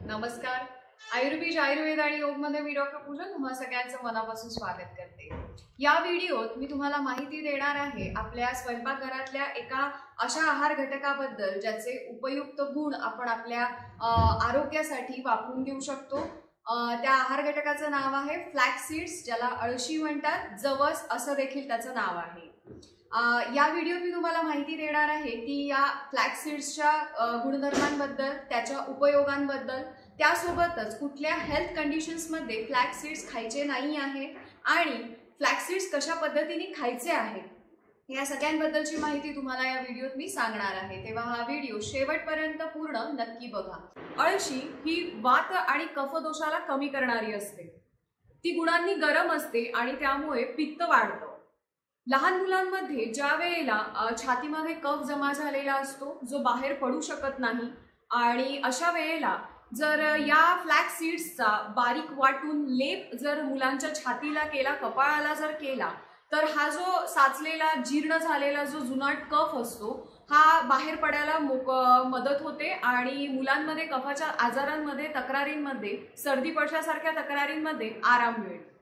नमस्कार. आयुर्वेद आणि योग मध्ये मी डॉक्टर पूजा तुम्हा सगळ्यांचं मनापासून स्वागत करते. या व्हिडिओत मी तुम्हाला माहिती देणार आहे आपल्या स्वयंपाकघरातल्या एका अशा आहार घटकाबद्दल ज्याचे उपयुक्त गुण आपण आपल्या आरोग्यासाठी वापरून घेऊ शकतो. त्या आहार घटकाचं नाव आहे फ्लॅक्स सीड्स, ज्याला अळशी म्हणतात, जवस असं देखील त्याचं नाव आहे. या व्हिडिओत मी तुम्हाला माहिती देणार आहे की या फ्लॅक्स सीड्सच्या गुणधर्मांबद्दल, त्याच्या उपयोगांबद्दल, त्यासोबतच कुठल्या हेल्थ कंडिशन्समध्ये फ्लॅक्स सीड्स खायचे नाही आहे आणि फ्लॅक्स सीड्स कशा पद्धतीने खायचे आहेत, या सगळ्यांबद्दलची माहिती तुम्हाला या व्हिडिओत मी सांगणार आहे. तेव्हा हा व्हिडिओ शेवटपर्यंत पूर्ण नक्की बघा. अळशी ही वात आणि कफदोषाला कमी करणारी असते. ती गुणांनी गरम असते आणि त्यामुळे पित्त वाढतं. लहान मुलांमध्ये ज्या वेळेला छातीमध्ये कफ जमा झालेला असतो जो बाहेर पडू शकत नाही, आणि अशा वेळेला जर या फ्लॅक्स सीड्सचा बारीक वाटून लेप जर मुलांच्या छातीला केला, कपाळाला जर केला, तर हा जो साचलेला जीर्ण झालेला जो जुनाट कफ असतो हा बाहेर पडायला मदत होते आणि मुलांमध्ये कफाच्या आजारांमध्ये, तक्रारींमध्ये, सर्दी पडशासारख्या तक्रारींमध्ये आराम मिळतो.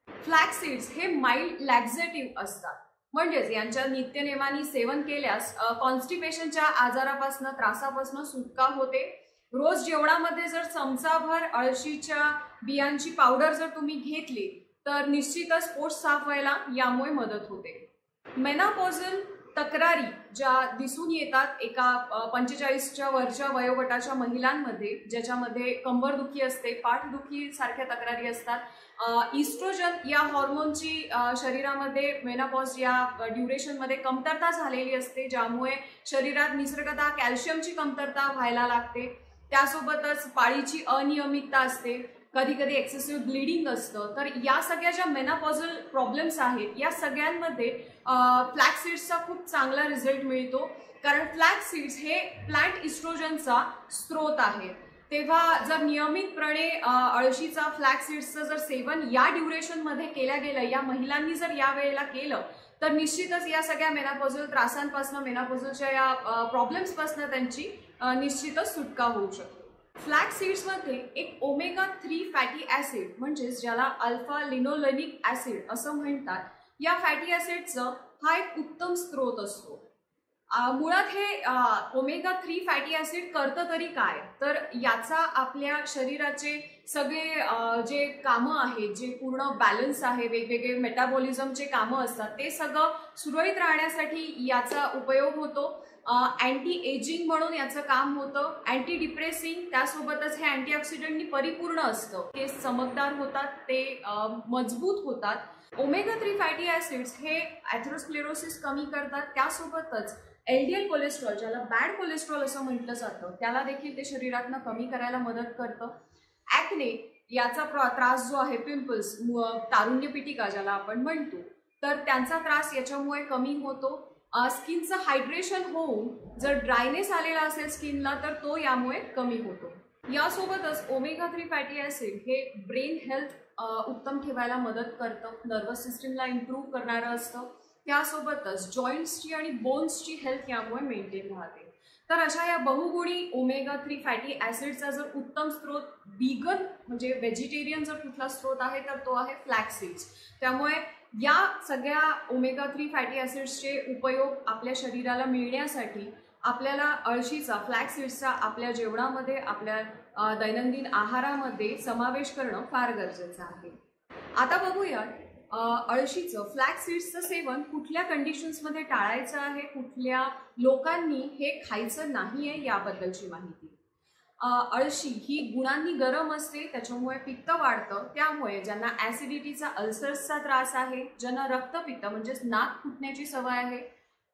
फ्लॅक्स सीड्स हे माइल्ड लॅक्झेटिव्ह असतात, म्हणजेच यांच्या नित्यनेमाने सेवन केल्यास कॉन्स्टिपेशनच्या आजारापासून, त्रासापासून सुटका होते. रोज जेवणामध्ये जर चमचाभर अळशीच्या बियांची पावडर जर तुम्ही घेतली तर निश्चितच पोट साफ व्हायला यामुळे मदत होते. मेनोपॉजल तक्रारी ज्या दिसून येतात एका 45च्या वरच्या वयोगटाच्या महिलांमध्ये, ज्याच्यामध्ये कंबरदुखी असते, पाठदुखी सारख्या तक्रारी असतात, इस्ट्रोजन या हॉर्मोनची शरीरामध्ये मेनोपॉज या ड्युरेशनमध्ये कमतरता झालेली असते, ज्यामुळे शरीरात निसर्गतः कॅल्शियमची कमतरता व्हायला लागते. त्यासोबतच पाळीची अनियमितता असते, कधी कधी एक्सेसिव्ह ब्लिडिंग असतं. तर या सगळ्या ज्या मेनोपॉजल प्रॉब्लेम्स आहेत या सगळ्यांमध्ये फ्लॅक्स सीड्सचा खूप चांगला रिझल्ट मिळतो, कारण फ्लॅक्स सीड्स हे प्लांट इस्ट्रोजनचा स्रोत आहे. तेव्हा जर नियमितपणे अळशीचा, फ्लॅक्स सीड्सचं जर सेवन या ड्युरेशनमध्ये केलं गेलं, या महिलांनी जर या वेळेला केलं, तर निश्चितच या सगळ्या मेनोपॉजल त्रासांपासून, मेनोपॉजलच्या या प्रॉब्लेम्सपासून त्यांची निश्चितच सुटका होऊ शकते. फ्लॅक्स सीड्समध्ये एक ओमेगा 3 फॅटी ॲसिड, म्हणजेच ज्याला अल्फा लिनोलेनिक ॲसिड असं म्हणतात, या फॅटी ॲसिडचं हा एक उत्तम स्रोत असतो. मुळात हे ओमेगा 3 फॅटी ॲसिड करतं तरी काय, तर याचा आपल्या शरीराचे सगळे जे कामं आहेत, जे पूर्ण बॅलन्स आहे, वेगवेगळे मेटाबॉलिझमचे कामं असतात, ते सगळं सुरळीत राहण्यासाठी याचा उपयोग होतो. अँटी एजिंग म्हणून याचं काम होतं, अँटी डिप्रेसिंग, त्यासोबतच हे अँटीऑक्सिडंटनी परिपूर्ण असतं. केस चमकदार होतात, ते मजबूत होतात. ओमेगा 3 फॅटी ॲसिड्स हे ॲथेरोस्क्लेरोसिस कमी करतात, त्यासोबतच LDL कोलेस्ट्रॉल, ज्याला बॅड कोलेस्ट्रॉल असं म्हटलं जातं, त्याला देखील ते शरीरातनं कमी करायला मदत करतं. ॲक्ने याचा त्रास जो आहे, पिंपल्स, तारुण्य पिटिका ज्याला आपण म्हणतो, तर त्यांचा त्रास याच्यामुळे कमी होतो. स्किनचं हायड्रेशन होऊन जर ड्रायनेस आलेला असेल स्किनला, तर तो यामुळे कमी होतो. यासोबतच ओमेगा 3 फॅटी ॲसिड हे ब्रेन हेल्थ उत्तम ठेवायला मदत करतं, नर्वस सिस्टीमला इम्प्रूव्ह करणारं असतं. त्यासोबतच जॉईंट्सची आणि बोन्सची हेल्थ यामुळे मेंटेन राहते. तर अशा या बहुगुणी ओमेगा 3 फॅटी ॲसिडचा जर उत्तम स्रोत, बिगन म्हणजे व्हेजिटेरियन जर कुठला स्रोत आहे, तर तो आहे फ्लॅक्स सीड्स. त्यामुळे या सगळ्या ओमेगा 3 फॅटी ॲसिड्सचे उपयोग आपल्या शरीराला मिळण्यासाठी आपल्याला अळशीचा, फ्लॅक्स सीड्सचा आपल्या जेवणामध्ये, आपल्या दैनंदिन आहारामध्ये समावेश करणं फार गरजेचं आहे. आता बघूया अळशीचं, फ्लॅक्स सीड्सचं सेवन कुठल्या कंडिशन्समध्ये टाळायचं आहे, कुठल्या लोकांनी हे खायचं नाही आहे, याबद्दलची माहिती. अळशी ही गुणांनी गरम असते, त्याच्यामुळे पित्त वाढतं. त्यामुळे ज्यांना ॲसिडिटीचा, अल्सर्सचा त्रास आहे, ज्यांना रक्तपित्त म्हणजेच नाक फुटण्याची सवय आहे,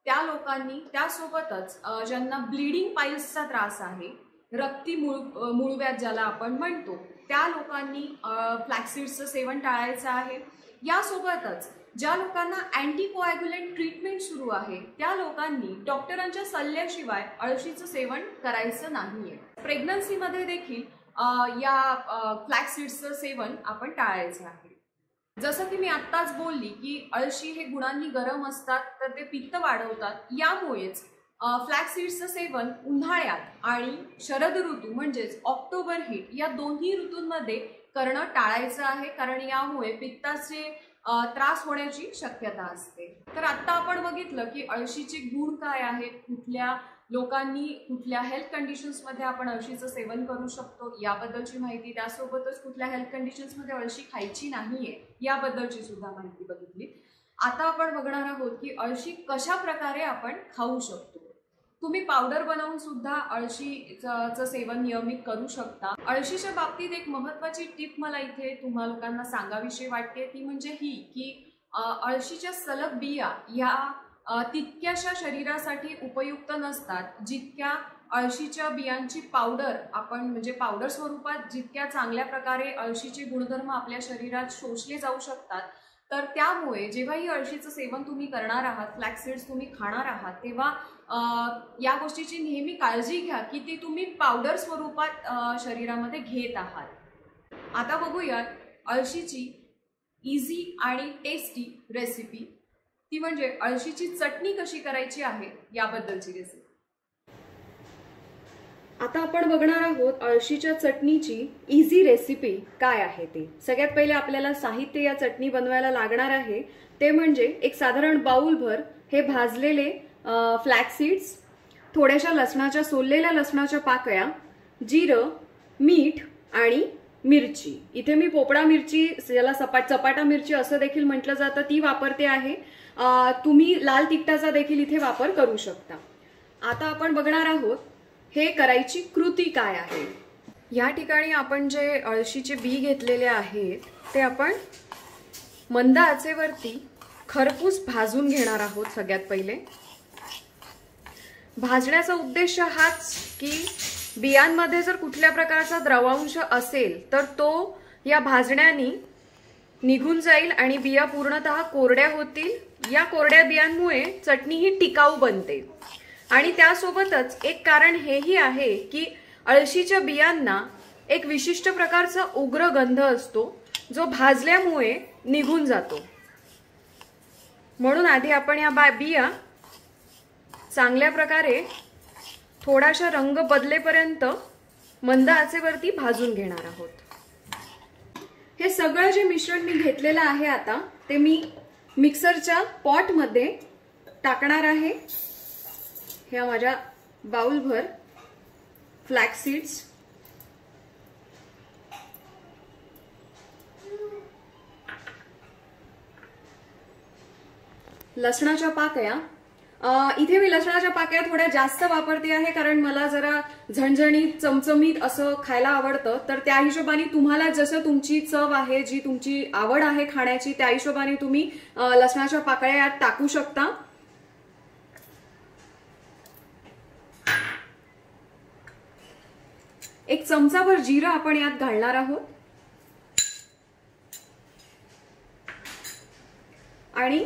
त्या लोकांनी, त्यासोबतच ज्यांना ब्लिडिंग पाईल्सचा त्रास आहे, रक्ती मूळव्याध ज्याला आपण म्हणतो, त्या लोकांनी फ्लॅक्स सीड्सचं सेवन टाळायचं आहे. यासोबतच ज्या लोकांना अँटीकोॲग्युलंट ट्रीटमेंट सुरू आहे, त्या लोकांनी डॉक्टरांच्या सल्ल्याशिवाय अळशीचं सेवन करायचं नाहीये. प्रेग्नन्सीमध्ये देखील या फ्लॅक्स सीड्सचं सेवन आपण टाळायचं आहे. जसं की मी आत्ताच बोलली की अळशी हे गुणांनी गरम असतात, तर ते पित्त वाढवतात. यामुळेच फ्लॅक्स सीड्सचं सेवन उन्हाळ्यात आणि शरद ऋतू म्हणजेच ऑक्टोबर हीट या दोन्ही ऋतूंमध्ये करणं टाळायचं आहे, कारण यामुळे पित्ताचे त्रास होण्याची शक्यता असते। तर आता आपण बघितलं की अळशीचे गुण काय आहेत, कुठल्या लोकांनी कुठल्या हेल्थ कंडिशन्समध्ये आपण अळशीचं सेवन करू शकतो याबद्दलची माहिती, त्यासोबतच कुठल्या हेल्थ कंडिशन्समध्ये अळशी खायची नाहीये याबद्दलची सुद्धा माहिती बघितली। आता आपण बघणार आहोत की अळशी कशा प्रकारे आपण खाऊ शकतो। तुम्ही पावडर बनवून सुद्धा अळशीचं सेवन नियमित करू शकता। अळशीच्या बाबतीत एक महत्त्वाची टिप मला इथे तुम्हा लोकांना सांगावीशी वाटते, ती म्हणजे ही की अळशीच्या सलग बिया या तितक्याशा शरीरासाठी उपयुक्त नसतात जितक्या अळशीच्या बियांची पावडर आपण म्हणजे पावडर स्वरूपात जितक्या चांगल्या प्रकारे अळशीचे गुणधर्म आपल्या शरीरात शोषले जाऊ शकतात। तर त्यामुळे जेव्हाही अळशीचं सेवन तुम्ही करणार आहात, फ्लॅक्स सीड्स तुम्ही खाणार आहात, तेव्हा या गोष्टीची नेहमी काळजी घ्या की ती तुम्ही पावडर स्वरूपात शरीरामध्ये घेत आहात। आता बघूयात अळशीची इझी आणि टेस्टी रेसिपी, ती म्हणजे अळशीची चटणी कशी करायची आहे याबद्दलची रेसिपी। आता आपण बघणार आहोत अळशीच्या चटणीची इझी रेसिपी काय आहे ते। सगळ्यात पहिले आपल्याला साहित्य या चटणी बनवायला लागणार आहे ते म्हणजे एक साधारण बाउलभर हे भाजलेले फ्लॅक्स सीड्स, थोड्याशा लसणाच्या सोललेल्या लसणाच्या पाकळ्या, जिरं, मीठ आणि मिरची। इथे मी पोपडा मिरची, ज्याला चपाटा मिरची असं देखील म्हटलं जातं, ती वापरते आहे। तुम्ही लाल तिखटाचा देखील इथे वापर करू शकता। आता आपण बघणार आहोत हे करायची कृती काय आहे। या ठिकाणी आपण जे अळशीचे बी घेतलेले आहेत ते आपण मंद आचेवरती खरपूस भाजून घेणार आहोत। सगळ्यात पहिले भाजण्याचा उद्देश हाच की बियांमध्ये जर कुठल्या प्रकारचा द्रवांश असेल तर तो या भाजण्याने निघून जाईल आणि बिया पूर्णतः कोरड्या होतील। या कोरड्या बियांमुळे चटणी ही टिकाऊ बनते आणि त्यासोबतच एक कारण हेही आहे की अळशीच्या बियांना एक विशिष्ट प्रकारचा उग्र गंध असतो जो भाजल्यामुळे निघून जातो। म्हणून आधी आपण या बिया चांगल्या प्रकारे थोडासा रंग बदलेपर्यंत मंद आचेवरती भाजून घेणार आहोत। हे सगळं जे मिश्रण मी घेतलेलं आहे आता ते मी मिक्सरच्या पॉट मध्ये टाकणार आहे। ह्या माझ्या बाउलभर फ्लॅक्स सीड्स, लसणाच्या पाकळ्या, इथे मी लसणाच्या पाकळ्या थोड्या जास्त वापरते आहे कारण मला जरा झणझणीत चमचमीत असं खायला आवडतं। तर त्या हिशोबाने तुम्हाला जसं तुमची चव आहे, जी तुमची आवड आहे खाण्याची, त्या हिशोबाने तुम्ही लसणाच्या पाकळ्या यात टाकू शकता। एक चमचाभर जिरं आपण यात घालणार आहोत आणि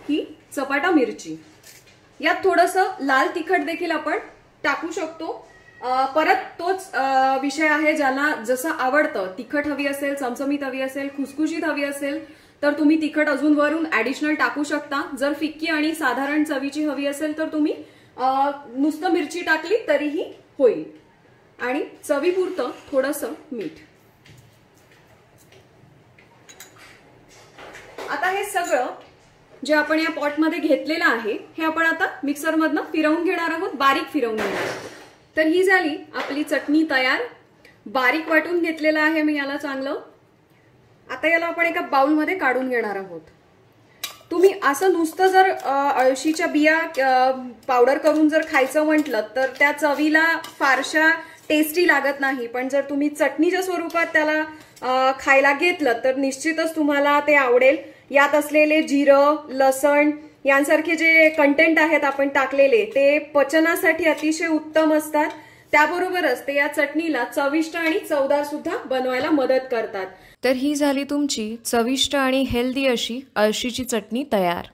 ही चपाटा मिरची। यात थोडंसं लाल तिखट देखील आपण टाकू शकतो। परत तोच विषय आहे, ज्याला जसं आवडतं, तिखट हवी असेल, चमचमीत हवी असेल, खुसखुशीत हवी असेल तर तुम्ही तिखट अजून वरून ऍडिशनल टाकू शकता। जर फिक्की आणि साधारण चवीची हवी असेल तर तुम्ही नुसतं मिरची टाकली तरीही होईल आणि चवीपुरतं थोडंसं मीठ। आता हे सगळं जे आपण या पॉट मध्ये घेतलेलं आहे हे आपण आता मिक्सर मधनं फिरवून घेणार आहोत, बारीक फिरवून घेणार आहोत। तर ही झाली आपली चटणी तयार। बारीक वाटून घेतलेलं आहे मी याला चांगलं। आता याला आपण एका बाउल मध्ये काढून घेणार आहोत। तुम्ही असं नुसतं जर अळशीच्या बिया पावडर करून जर खायचं म्हटलं तर त्या चवीला फारशा टेस्टी लागत नाही, पण जर तुम्ही चटणीच्या स्वरूपात त्याला खायला घेतलं तर निश्चितच तुम्हाला ते आवडेल। यात असलेले जिरं, लसण यांसारखे जे कंटेंट आहेत आपण टाकलेले ते पचनासाठी अतिशय उत्तम असतात। त्याबरोबरच ते या चटणीला चविष्ट आणि चवदार सुद्धा बनवायला मदत करतात। तर ही झाली तुमची चविष्ट आणि हेल्दी अशी अळशीची चटणी तयार।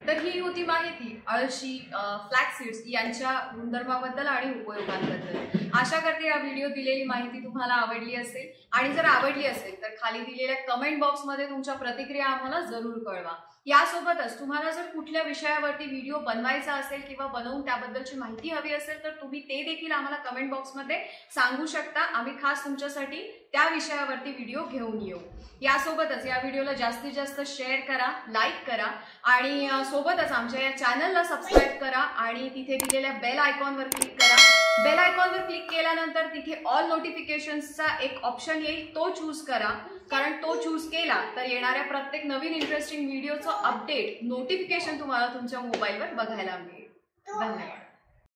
तर ही होती माहिती अळशी, फ्लॅक्स सीड्स यांच्या गुणधर्माबद्दल आणि उपयोगांबद्दल. आशा करते या व्हिडिओ दिलेली माहिती तुम्हाला आवडली असेल, आणि जर आवडली असेल तर खाली दिलेल्या कमेंट बॉक्समध्ये तुमच्या प्रतिक्रिया आम्हाला जरूर कळवा. यासोबतच तुम्हाला जर कुठल्या विषयावरती व्हिडिओ बनवायचा असेल किंवा बनवून त्याबद्दलची माहिती हवी असेल तर तुम्ही ते देखील आम्हाला कमेंट बॉक्समध्ये सांगू शकता. आम्ही खास तुमच्यासाठी त्या विषयावरती व्हिडिओ घेऊन येऊ. यासोबतच या व्हिडिओला जास्तीत जास्त शेअर करा, लाईक करा, आणि सोबतच आमच्या या चॅनलला सबस्क्राईब करा आणि तिथे दिलेल्या बेल आयकॉनवर क्लिक करा. बेल आयकॉनवर क्लिक केल्यानंतर तिथे ऑल नोटिफिकेशन्सचा एक ऑप्शन येईल, तो चूज करा. कारण तो चूज केला तर येणाऱ्या प्रत्येक नवीन इंटरेस्टिंग व्हिडिओचं अपडेट, नोटिफिकेशन तुम्हाला तुमच्या मोबाईलवर बघायला मिळेल. धन्यवाद.